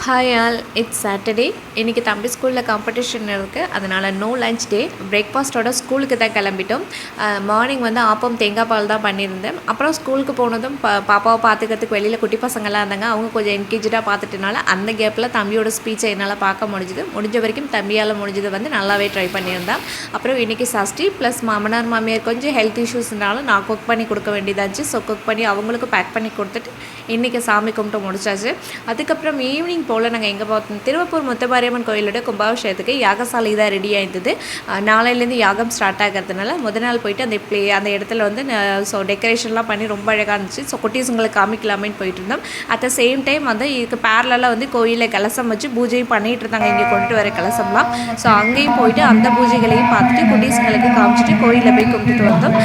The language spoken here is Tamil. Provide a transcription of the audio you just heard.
Hi all, it's Saturday. இன்றைக்கி தம்பி ஸ்கூலில் காம்படிஷன் இருக்குது, அதனால் நோ லஞ்ச் டே. பிரேக்ஃபாஸ்ட்டோட ஸ்கூலுக்கு தான் கிளம்பிட்டோம். மார்னிங் வந்து ஆப்பம் தேங்காய் பால் தான் பண்ணியிருந்தேன். அப்புறம் ஸ்கூலுக்கு போனதும் பாப்பாவை பார்த்துக்கிறதுக்கு வெளியில் குட்டி பசங்கள்லாம் இருந்தாங்க. அவங்க கொஞ்சம் என்கேஜாக பார்த்துட்டனால அந்த கேப்பில் தம்பியோட ஸ்பீச்சை என்னால் பார்க்க முடிஞ்ச வரைக்கும் தம்பியால் முடிஞ்சது வந்து நல்லாவே ட்ரை பண்ணியிருந்தேன். அப்புறம் இன்றைக்கி சஷ்டி ப்ளஸ் மாமனார் மாமியார் கொஞ்சம் ஹெல்த் இஷ்யூஸ்னாலும் நான் குக் பண்ணி கொடுக்க வேண்டியதாச்சு. ஸோ குக் பண்ணி அவங்களுக்கு பேக் பண்ணி கொடுத்துட்டு இன்றைக்கி சாமி கும்பிட்டு முடிச்சாச்சு. அதுக்கப்புறம் ஈவினிங் போல் நாங்கள் எங்கே பார்த்தோம், திருவப்பூர் முத்துமாரியம்மன் கோயிலோட கும்பாபிஷேகத்துக்கு யாகசாலை தான் ரெடி ஆகிடுது. நாளையிலேருந்து யாகம் ஸ்டார்ட் ஆகிறதுனால முதல் நாள் போயிட்டு அந்த இடத்துல வந்து ஸோ டெக்கரேஷன்லாம் பண்ணி ரொம்ப அழகாக இருந்துச்சு. ஸோ குட்டீஸுங்களுக்கு காமிக்கலாமேன்னு போயிட்டு இருந்தோம். அட் த சேம் டைம் வந்து இதுக்கு பேரலாக வந்து கோயிலில் கலசம் வச்சு பூஜையும் பண்ணிகிட்டு இருந்தாங்க, இங்கே கொண்டு வர கலசம்லாம். ஸோ அங்கேயும் போயிட்டு அந்த பூஜைகளையும் பார்த்துட்டு குட்டீஸுங்களுக்கு காமிச்சிட்டு கோயிலில் போய் கும்பிட்டுட்டு வந்தோம்.